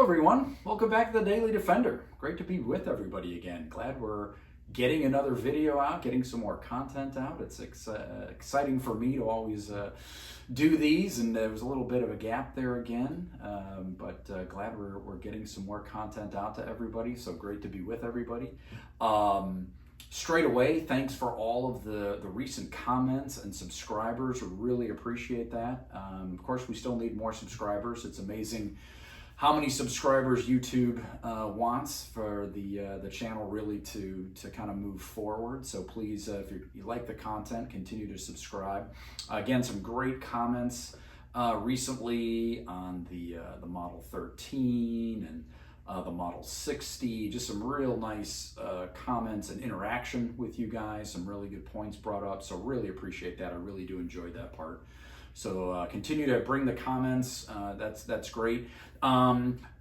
everyone. Welcome back to the Daily Defender. Great to be with everybody again. Glad we're getting another video out, getting some more content out. It's exciting for me to always do these, and there was a little bit of a gap there again, but glad we're getting some more content out to everybody, so great to be with everybody. Straight away, thanks for all of the recent comments and subscribers. We really appreciate that. Of course, we still need more subscribers. It's amazing how many subscribers YouTube wants for the channel really to kind of move forward. So please, if you like the content, continue to subscribe. Again, some great comments recently on the Model 13 and the Model 60, just some real nice comments and interaction with you guys, some really good points brought up, so really appreciate that. I really do enjoy that part. So continue to bring the comments, that's great.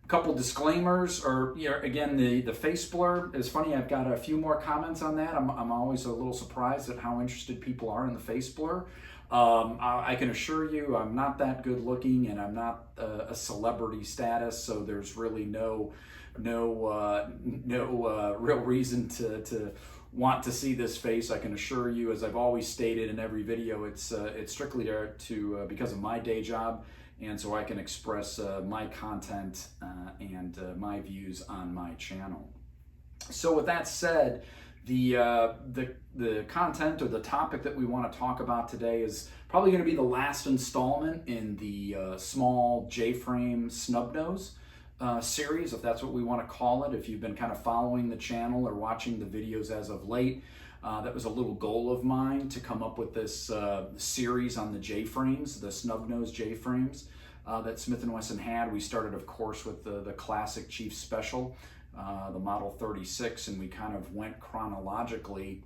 Couple disclaimers, or again, the face blur is funny. I've got a few more comments on that. I'm always a little surprised at how interested people are in the face blur. I can assure you I'm not that good looking, and I'm not a celebrity status, so there's really no real reason to want to see this face. I can assure you, as I've always stated in every video, it's strictly to because of my day job, and so I can express my content and my views on my channel. So with that said, the content or the topic that we want to talk about today is probably going to be the last installment in the small J-frame snub nose series, if that's what we want to call it. If you've been kind of following the channel or watching the videos as of late, that was a little goal of mine to come up with this series on the J-frames, the snub nose J-frames that Smith & Wesson had. We started, of course, with the classic Chief Special, the Model 36, and we kind of went chronologically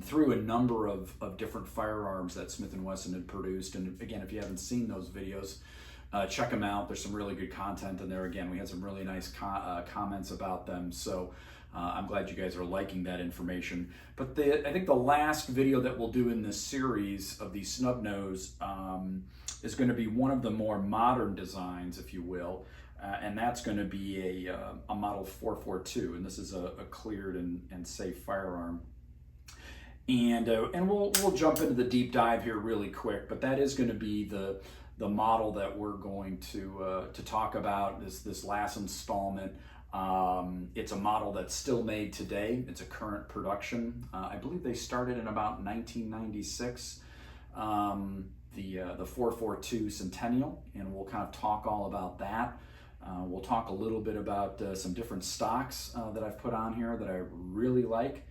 through a number of different firearms that Smith & Wesson had produced. And again, if you haven't seen those videos, check them out. There's some really good content in there. Again, we had some really nice comments about them, so I'm glad you guys are liking that information. But I think the last video that we'll do in this series of these snub nose is going to be one of the more modern designs, if you will. And that's going to be a Model 442, and this is a cleared and safe firearm. And we'll jump into the deep dive here really quick, but that is going to be the model that we're going to talk about this last installment. It's a model that's still made today. It's a current production. I believe they started in about 1996. The 442 Centennial, and we'll kind of talk all about that. We'll talk a little bit about some different stocks that I've put on here that I really like.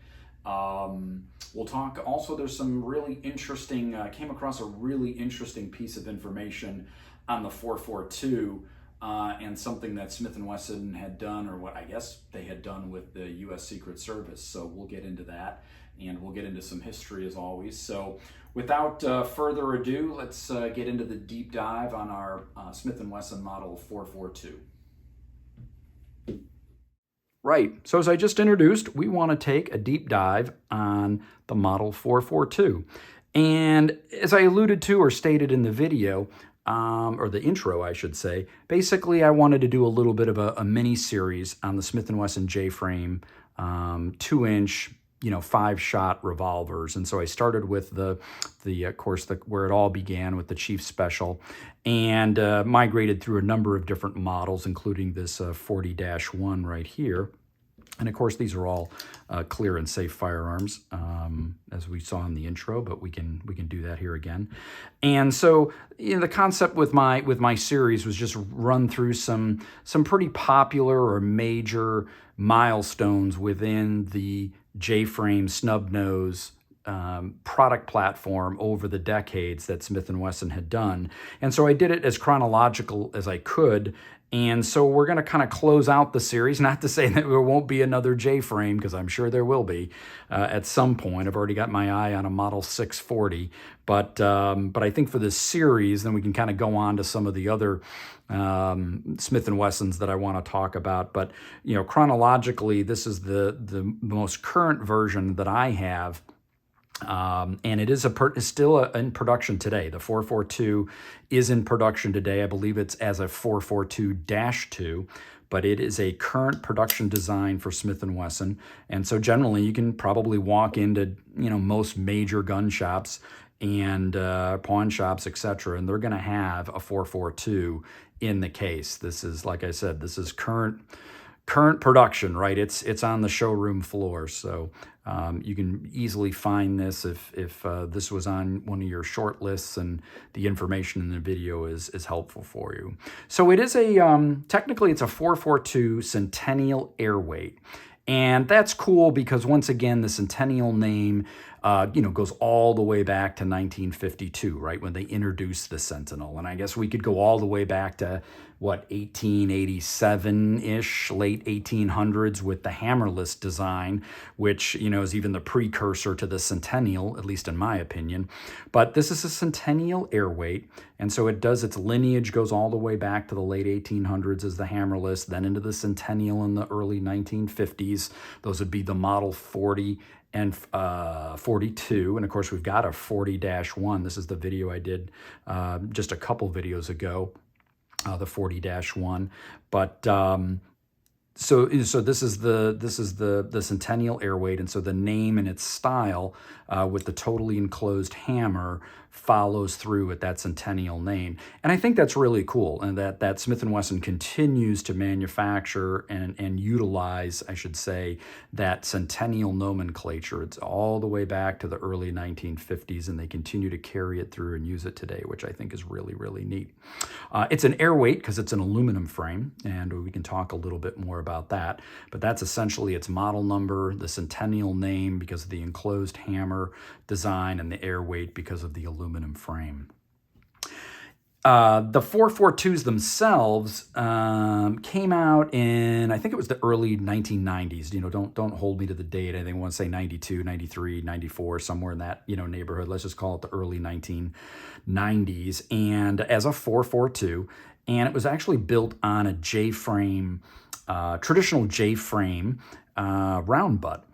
We'll talk also, there's some really interesting, came across a really interesting piece of information on the 442 and something that Smith & Wesson had done, or what I guess they had done with the U.S. Secret Service. So we'll get into that, and we'll get into some history as always. So without further ado, let's get into the deep dive on our Smith & Wesson Model 442. Right, so as I just introduced, we want to take a deep dive on the Model 442. And as I alluded to or stated in the video, or the intro, I should say, basically I wanted to do a little bit of a mini series on the Smith & Wesson J-frame 2-inch, 5-shot revolvers. And so I started with of course, where it all began with the Chief Special, and migrated through a number of different models, including this 40-1 right here. And of course, these are all clear and safe firearms, as we saw in the intro, but we can do that here again. And so, the concept with my series was just run through some pretty popular or major milestones within the J-frame snub nose product platform over the decades that Smith & Wesson had done. And so I did it as chronological as I could. And so we're going to kind of close out the series, not to say that there won't be another J-frame, because I'm sure there will be at some point. I've already got my eye on a Model 640, but I think for this series, then we can kind of go on to some of the other Smith & Wessons that I want to talk about. But chronologically, this is the most current version that I have And it is still in production today. The 442 is in production today. I believe it's as a 442-2, but it is a current production design for Smith & Wesson. And so generally you can probably walk into, most major gun shops and pawn shops, etc., and they're going to have a 442 in the case. This is, like I said, this is current production, right? It's on the showroom floor, so you can easily find this if this was on one of your short lists and the information in the video is helpful for you. So it is technically it's a 442 Centennial Airweight. And that's cool because, once again, the Centennial name, goes all the way back to 1952, right, when they introduced the Sentinel. And I guess we could go all the way back to, 1887-ish, late 1800s with the hammerless design, which, is even the precursor to the Centennial, at least in my opinion. But this is a Centennial Airweight, and so its lineage goes all the way back to the late 1800s as the hammerless, then into the Centennial in the early 1950s. Those would be the Model 40 and 42, and of course we've got a 40-1. This is the video I did just a couple videos ago, the 40-1. But so this is the Centennial Airweight, and so the name and its style with the totally enclosed hammer follows through with that Centennial name. And I think that's really cool, and that Smith & Wesson continues to manufacture and utilize, I should say, that Centennial nomenclature. It's all the way back to the early 1950s, and they continue to carry it through and use it today, which I think is really, really neat. It's an airweight because it's an aluminum frame, and we can talk a little bit more about that. But that's essentially its model number, the Centennial name because of the enclosed hammer design, and the airweight because of the aluminum frame. The 442s themselves came out in, I think it was the early 1990s. Don't hold me to the date. I think I want to say 92, 93, 94, somewhere in that neighborhood. Let's just call it the early 1990s. And as a 442, and it was actually built on a J-frame, traditional J-frame round butt.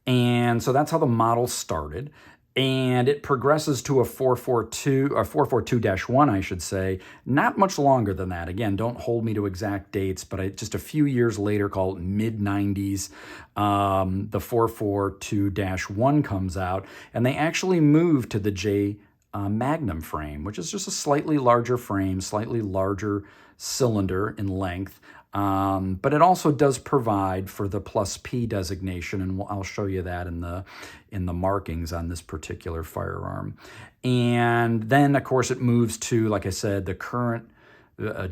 And so that's how the model started. And it progresses to a 442, or 442-1, I should say, not much longer than that. Again, don't hold me to exact dates, but just a few years later, called mid-90s, the 442-1 comes out, and they actually moved to the J Magnum frame, which is just a slightly larger frame, slightly larger cylinder in length. But it also does provide for the +P designation, and I'll show you that in the markings on this particular firearm. And then, of course, it moves to, like I said, the current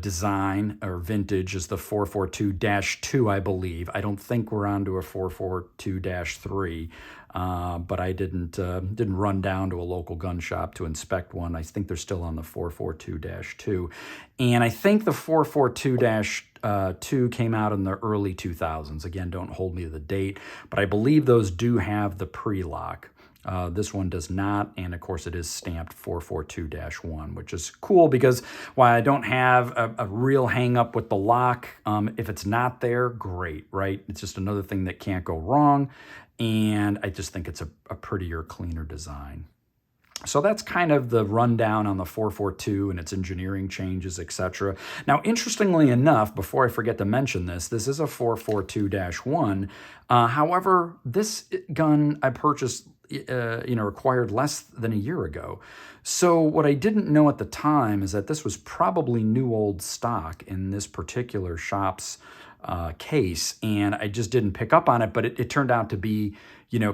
design or vintage is the 442-2, I believe. I don't think we're on to a 442-3. But I didn't run down to a local gun shop to inspect one. I think they're still on the 442-2. And I think the 442-2 came out in the early 2000s. Again, don't hold me to the date, but I believe those do have the pre-lock. This one does not, and of course it is stamped 442-1, which is cool because while I don't have a real hang up with the lock, if it's not there, great, right? It's just another thing that can't go wrong, and I just think it's a prettier, cleaner design. So that's kind of the rundown on the 442 and its engineering changes, etc. Now, interestingly enough, before I forget to mention this is a 442-1. However, this gun I purchased acquired less than a year ago. So what I didn't know at the time is that this was probably new old stock in this particular shop's case, and I just didn't pick up on it, but it turned out to be,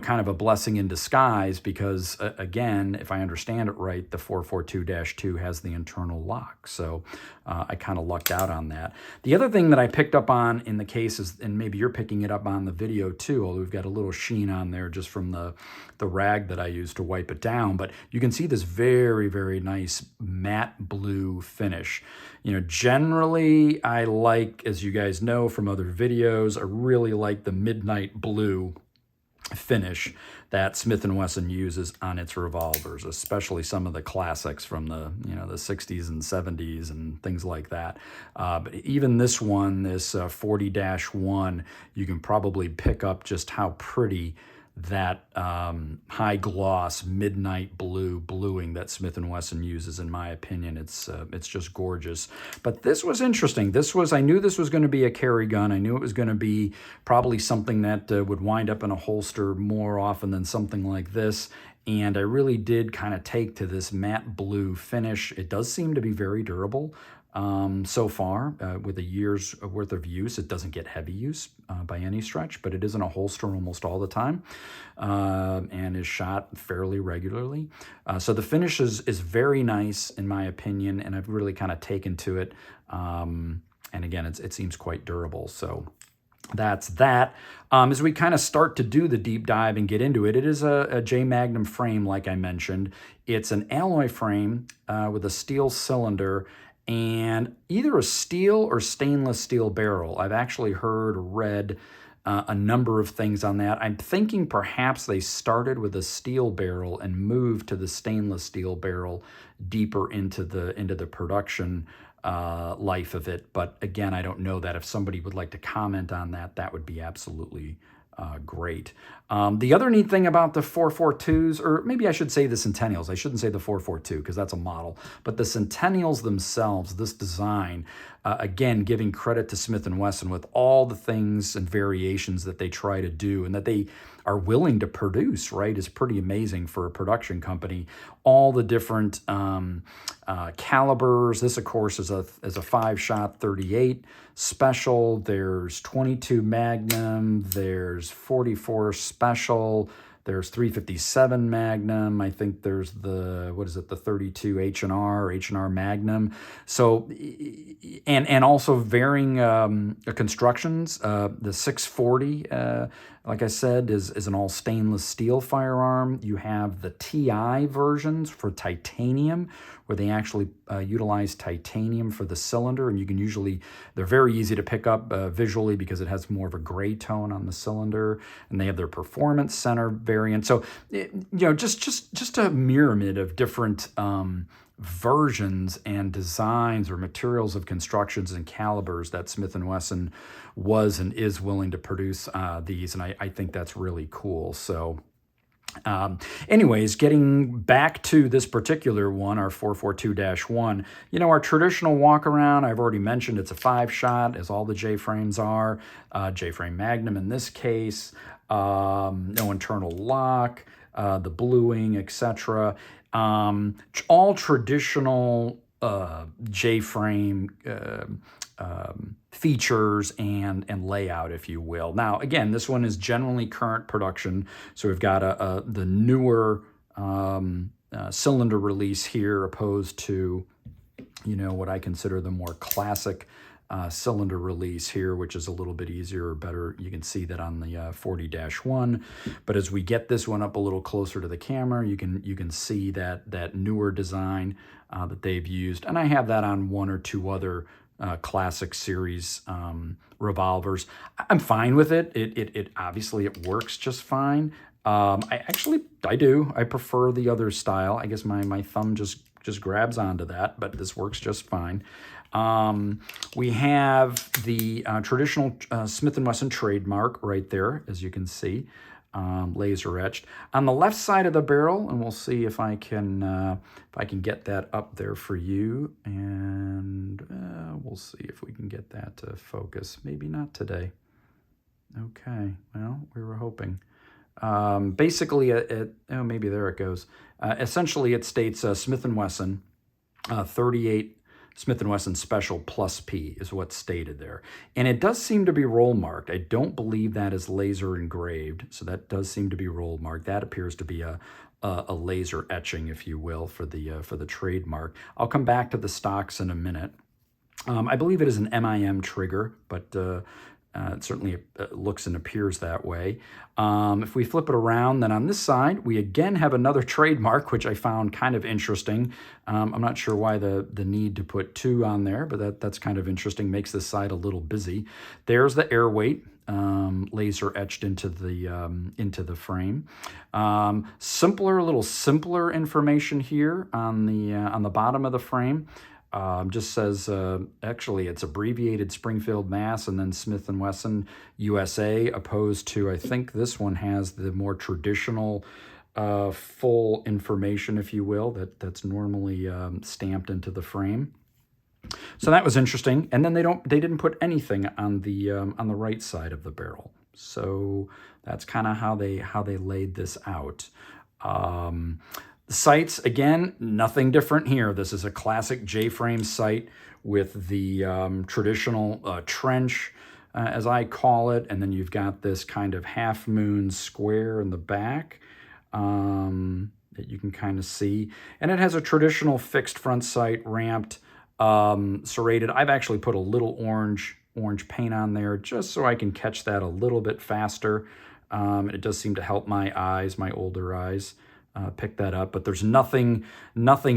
kind of a blessing in disguise because, again, if I understand it right, the 442-2 has the internal lock. So I kind of lucked out on that. The other thing that I picked up on in the case is, and maybe you're picking it up on the video too, although we've got a little sheen on there just from the rag that I used to wipe it down, but you can see this very, very nice matte blue finish. Generally I like, as you guys know from other videos, I really like the midnight blue finish that Smith & Wesson uses on its revolvers, especially some of the classics from the the 60s and 70s and things like that. But even this one, this 40-1, you can probably pick up just how pretty that high gloss midnight bluing that Smith & Wesson uses. In my opinion, it's just gorgeous. But this was interesting. I knew this was going to be a carry gun. I knew it was going to be probably something that would wind up in a holster more often than something like this. And I really did kind of take to this matte blue finish. It does seem to be very durable. So far, with a year's worth of use. It doesn't get heavy use by any stretch, but it is in a holster almost all the time, and is shot fairly regularly. So the finish is very nice, in my opinion, and I've really kind of taken to it. And again, it seems quite durable. So that's that. As we kind of start to do the deep dive and get into it, it is a J Magnum frame, like I mentioned. It's an alloy frame with a steel cylinder and either a steel or stainless steel barrel. I've actually heard or read a number of things on that. I'm thinking perhaps they started with a steel barrel and moved to the stainless steel barrel deeper into the production life of it. But again, I don't know that. If somebody would like to comment on that, that would be absolutely great. The other neat thing about the 442s, or maybe I should say the Centennials, I shouldn't say the 442 because that's a model, but the Centennials themselves, this design, again, giving credit to Smith & Wesson with all the things and variations that they try to do and that they are willing to produce, right, is pretty amazing for a production company. All the different calibers. This, of course, is a 5-shot 38 special. There's 22 Magnum. There's 44 special. There's 357 Magnum. I think there's the 32 H&R Magnum. So, and also varying constructions. The 640, like I said, is an all stainless steel firearm. You have the TI versions for titanium, where they actually utilize titanium for the cylinder, and you can they're very easy to pick up visually because it has more of a gray tone on the cylinder, and they have their performance center variant. So, just a myriad of different versions and designs or materials of constructions and calibers that Smith & Wesson was and is willing to produce these, and I think that's really cool. So anyways, getting back to this particular one, our 442-1, our traditional walk around, I've already mentioned it's a 5-shot, as all the J-frames are, J-frame Magnum in this case, no internal lock, the bluing, etc. All traditional J-frame features and layout, if you will. Now, again, this one is generally current production, so we've got the newer cylinder release here, opposed to what I consider the more classic cylinder release here, which is a little bit easier or better. You can see that on the 40-1, but as we get this one up a little closer to the camera, you can see that newer design that they've used, and I have that on one or two other classic series revolvers. I'm fine with it. It obviously it works just fine. I do. I prefer the other style. I guess my thumb just grabs onto that, but this works just fine. We have the traditional Smith & Wesson trademark right there, as you can see, laser etched. On the left side of the barrel, and we'll see if I can get that up there for you, and we'll see if we can get that to focus. Maybe not today. Okay, well, we were hoping. Basically, maybe there it goes. Essentially, it states Smith & Wesson 38 Smith & Wesson Special Plus P is what's stated there. And it does seem to be roll marked. I don't believe that is laser engraved, so that does seem to be roll marked. That appears to be a laser etching, if you will, for the trademark. I'll come back to the stocks in a minute. I believe it is an MIM trigger, but it certainly looks and appears that way. If we flip it around, then on this side, we again have another trademark, which I found kind of interesting. I'm not sure why the need to put two on there, but that's kind of interesting. Makes this side a little busy. There's the Airweight, laser etched into the frame. A little simpler information here on the bottom of the frame. Just says, actually, it's abbreviated Springfield, Mass, and then Smith & Wesson, USA, opposed to, I think this one has the more traditional full information, if you will, that's normally stamped into the frame. So that was interesting. And then they didn't put anything on the right side of the barrel. So that's kind of how they laid this out. The sights, again, nothing different here. This is a classic J-frame sight with the traditional trench, as I call it, and then you've got this kind of half-moon square in the back that you can kind of see. And it has a traditional fixed front sight, ramped, serrated. I've actually put a little orange paint on there just so I can catch that a little bit faster. It does seem to help my eyes, my older eyes, pick that up. But there's nothing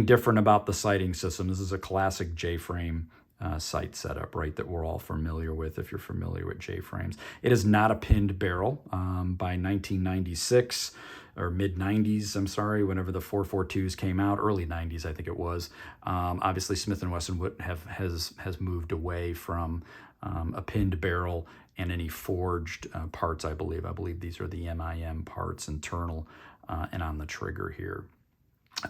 different about the sighting system. This is a classic J-frame sight setup, right, that we're all familiar with if you're familiar with J-frames. It is not a pinned barrel. By 1996, or mid-90s, I'm sorry, whenever the 442s came out, early 90s, I think it was. Obviously, Smith & Wesson has moved away from a pinned barrel and any forged parts, I believe. I believe these are the MIM parts, internal and on the trigger here.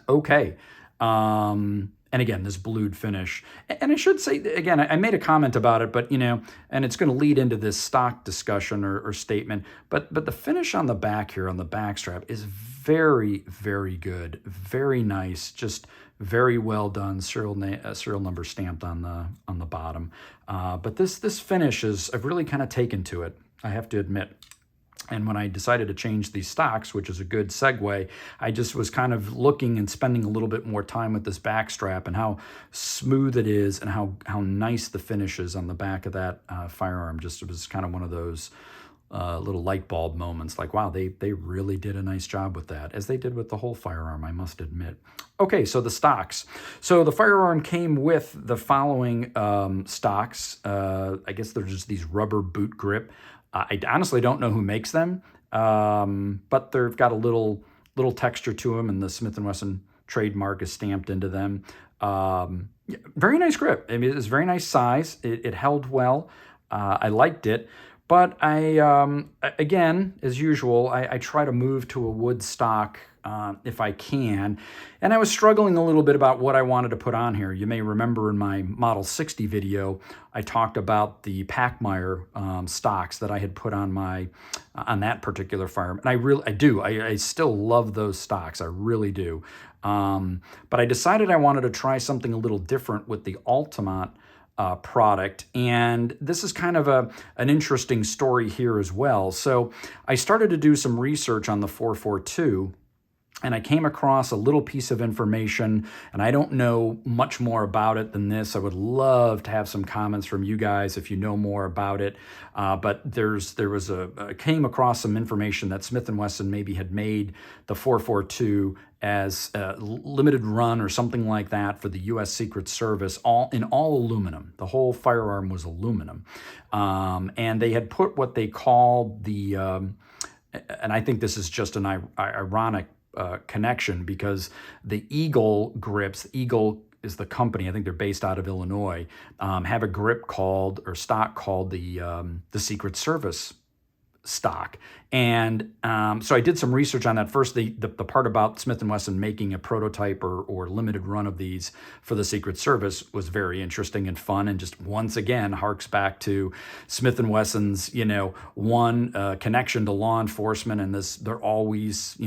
Okay. And again, this blued finish. And I should say, again, I made a comment about it, but, and it's going to lead into this stock discussion or statement, but the finish on the back here, on the back strap, is very, very good. Very nice. Just very well done. Serial number stamped on the bottom. But this finish I've really kind of taken to it, I have to admit. And when I decided to change these stocks, which is a good segue, I just was kind of looking and spending a little bit more time with this back strap and how smooth it is and how nice the finish is on the back of that firearm. It was kind of one of those little light bulb moments, like, wow, they really did a nice job with that, as they did with the whole firearm, I must admit. Okay, so the stocks. So the firearm came with the following stocks. I guess they're just these rubber boot grip. I honestly don't know who makes them, but they've got a little texture to them, and the Smith & Wesson trademark is stamped into them. Very nice grip. I mean, it was very nice size. It held well. I liked it. But again, as usual, I try to move to a wood stock if I can. And I was struggling a little bit about what I wanted to put on here. You may remember in my Model 60 video, I talked about the Pachmeyer stocks that I had put on that particular firearm. And I still love those stocks. I really do. But I decided I wanted to try something a little different with the Altamont product, and this is kind of an interesting story here as well. So I started to do some research on the 442, and I came across a little piece of information, and I don't know much more about it than this. I would love to have some comments from you guys if you know more about it. But I came across some information that Smith & Wesson maybe had made the 442 as a limited run or something like that for the U.S. Secret Service, all aluminum. The whole firearm was aluminum. And they had put what they called the, and I think this is just an ironic connection, because the Eagle grips, Eagle is the company, I think they're based out of Illinois, have a grip stock called the Secret Service stock. And so I did some research on that. First, the part about Smith & Wesson making a prototype or limited run of these for the Secret Service was very interesting and fun, and just once again harks back to Smith & Wesson's, one, connection to law enforcement, and they're always,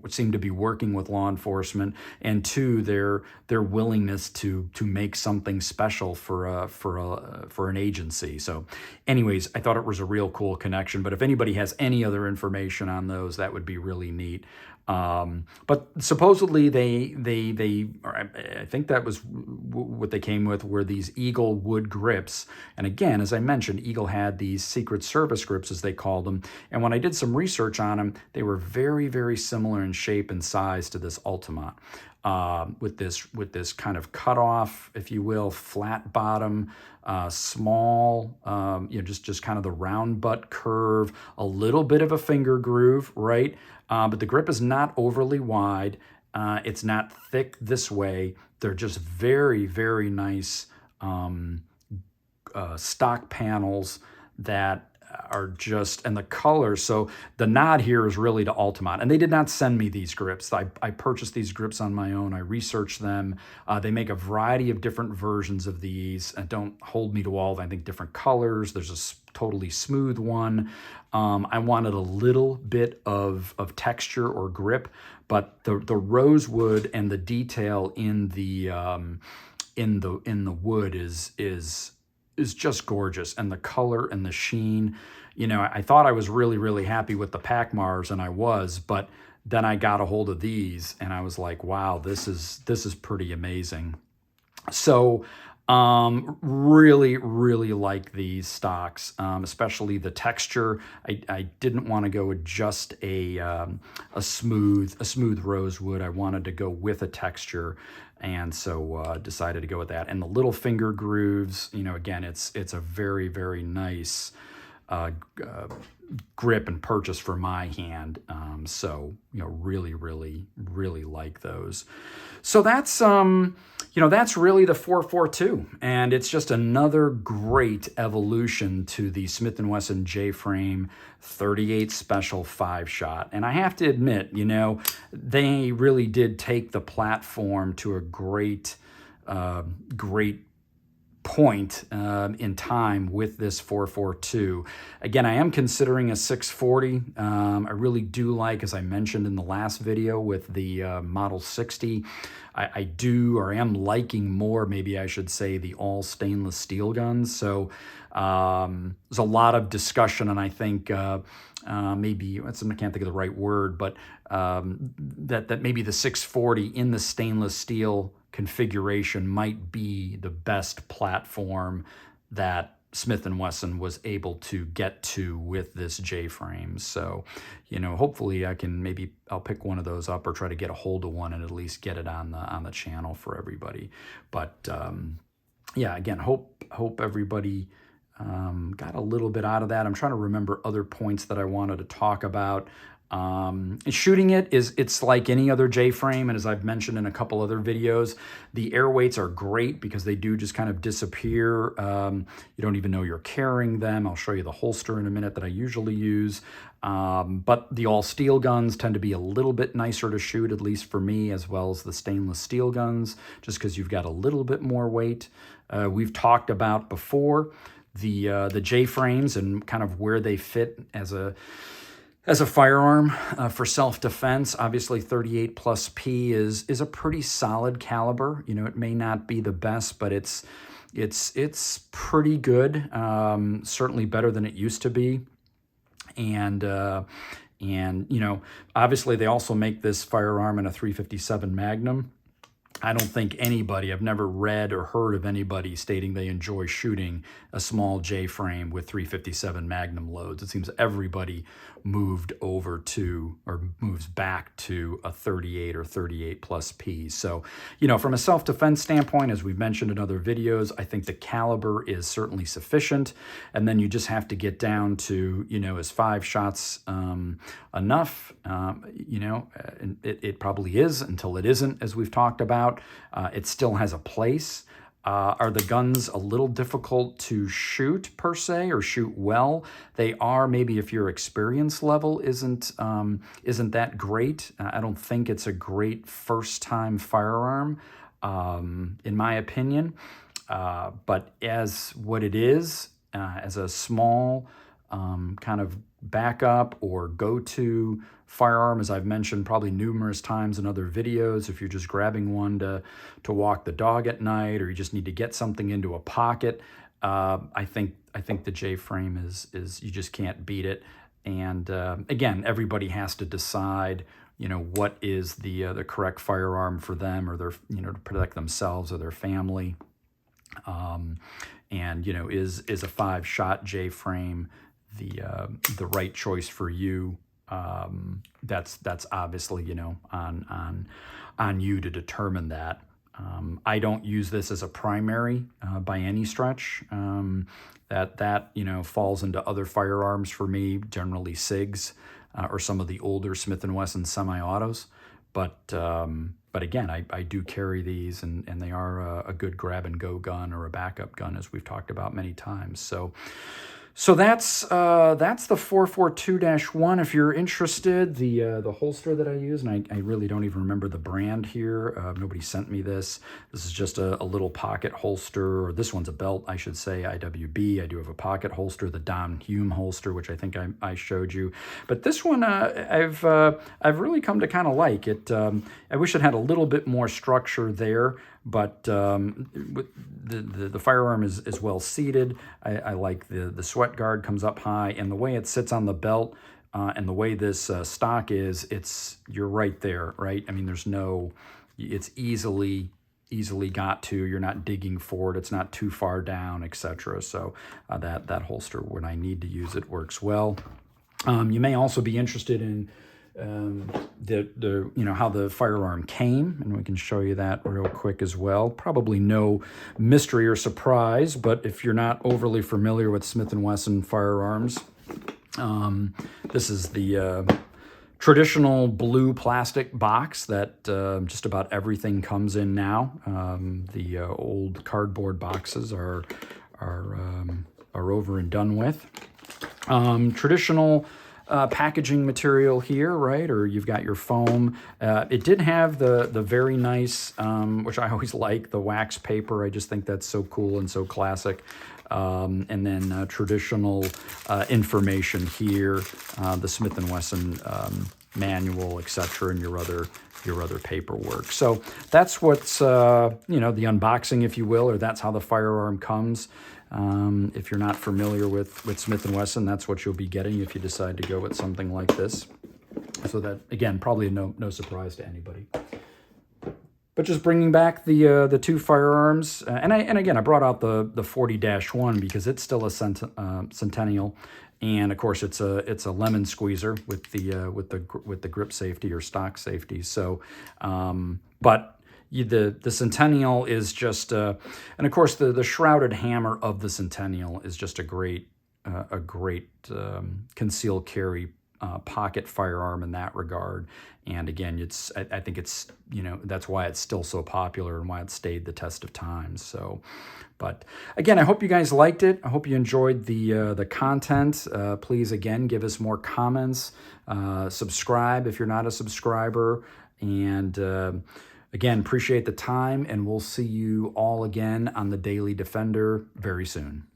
seem to be working with law enforcement, and two, their willingness to make something special for an agency. So anyways, I thought it was a real cool connection, but if anybody has any other information on those, that would be really neat. But supposedly I think that was what they came with, were these Eagle wood grips. And again, as I mentioned, Eagle had these Secret Service grips, as they called them. And when I did some research on them, they were very, very similar in shape and size to this Altamont. With this kind of cutoff, if you will, flat bottom, small, just kind of the round butt curve, a little bit of a finger groove, right? But the grip is not overly wide. It's not thick this way. They're just very, very nice stock panels that are just, and the color. So the nod here is really to Altamont, and they did not send me these grips. I purchased these grips on my own. I researched them. They make a variety of different versions of these, and don't hold me to all, I think, different colors. There's a totally smooth one. I wanted a little bit of texture or grip, but the rosewood and the detail in the wood is just gorgeous, and the color and the sheen. You know, I thought I was really, really happy with the Pacmars, and I was, but then I got a hold of these and I was like, wow, this is pretty amazing. So really, really like these stocks, especially the texture. I didn't want to go with just a smooth rosewood. I wanted to go with a texture, and so decided to go with that. And the little finger grooves, you know, again, it's a very, very nice grip and purchase for my hand. So, you know, really, really, really like those. So that's, you know, that's really the 442. And it's just another great evolution to the Smith & Wesson J-frame 38 Special 5-shot. And I have to admit, you know, they really did take the platform to a great point in time with this 442. Again, I am considering a 640. I really do like, as I mentioned in the last video with the Model 60, I do, or am liking more, maybe I should say, the all stainless steel guns. So there's a lot of discussion, and I think maybe, I can't think of the right word, but that maybe the 640 in the stainless steel configuration might be the best platform that Smith & Wesson was able to get to with this J-frame. So, you know, hopefully I'll pick one of those up or try to get a hold of one and at least get it on the channel for everybody. But yeah, again, hope everybody got a little bit out of that. I'm trying to remember other points that I wanted to talk about. Shooting it's like any other J-frame, and as I've mentioned in a couple other videos, the airweights are great because they do just kind of disappear. You don't even know you're carrying them. I'll show you the holster in a minute that I usually use. But the all steel guns tend to be a little bit nicer to shoot, at least for me, as well as the stainless steel guns, just because you've got a little bit more weight. We've talked about before the J-frames and kind of where they fit as a firearm for self-defense. Obviously 38 plus P is a pretty solid caliber. You know, it may not be the best, but it's pretty good. Certainly better than it used to be. And you know, obviously they also make this firearm in a 357 Magnum. I don't think anybody, I've never read or heard of anybody stating they enjoy shooting a small J-frame with 357 Magnum loads. It seems everybody moved over to, or moves back to, a 38 or 38 plus P. So, you know, from a self-defense standpoint, as we've mentioned in other videos, I think the caliber is certainly sufficient. And then you just have to get down to, you know, is 5 shots enough? You know, it probably is until it isn't, as we've talked about. It still has a place. Are the guns a little difficult to shoot per se, or shoot well? They are, maybe if your experience level isn't that great. I don't think it's a great first-time firearm, in my opinion. But as what it is, as a small kind of backup or go-to firearm, as I've mentioned probably numerous times in other videos, if you're just grabbing one to walk the dog at night, or you just need to get something into a pocket, I think the J-frame is you just can't beat it. And again, everybody has to decide, you know, what is the correct firearm for them, or their, you know, to protect themselves or their family. And you know, is a 5-shot J-frame the right choice for you? That's obviously, you know, on you to determine that. I don't use this as a primary by any stretch. That you know, falls into other firearms for me, generally SIGs or some of the older Smith & Wesson semi-autos. But again, I do carry these, and they are a good grab-and-go gun or a backup gun, as we've talked about many times. So that's the 442-1. If you're interested, the holster that I use, and I really don't even remember the brand here. Nobody sent me this. This is just a little pocket holster, or this one's a belt, I should say, IWB. I do have a pocket holster, the Don Hume holster, which I think I showed you. But this one, I've really come to kind of like it. I wish it had a little bit more structure there, but the firearm is well seated. I like the sweat guard comes up high, and the way it sits on the belt, and the way this stock is, you're right there, right? I mean, it's easily got to. You're not digging for it. It's not too far down, etc. So that holster, when I need to use it, works well. You may also be interested in how the firearm came, and we can show you that real quick as well. Probably no mystery or surprise, but if you're not overly familiar with Smith & Wesson firearms, this is the traditional blue plastic box that just about everything comes in now. The old cardboard boxes are over and done with. Traditional packaging material here, right? Or you've got your foam. It did have the very nice, which I always like, the wax paper. I just think that's so cool and so classic. And then traditional information here, the Smith & Wesson manual, etc., and your other paperwork. So that's what's the unboxing, if you will, or that's how the firearm comes. If you're not familiar with Smith & Wesson, that's what you'll be getting if you decide to go with something like this. So that, again, probably no surprise to anybody. But just bringing back the two firearms, and again, I brought out the 40-1 because it's still a Centennial, and of course it's a lemon squeezer with the grip safety or stock safety. So, but the Centennial is just, and of course the shrouded hammer of the Centennial is just a great concealed carry pocket firearm in that regard. And again, I think it's, that's why it's still so popular and why it stayed the test of time. So, but again, I hope you guys liked it. I hope you enjoyed the content. Please, again, give us more comments. Subscribe if you're not a subscriber. And again, appreciate the time, and we'll see you all again on the Daily Defender very soon.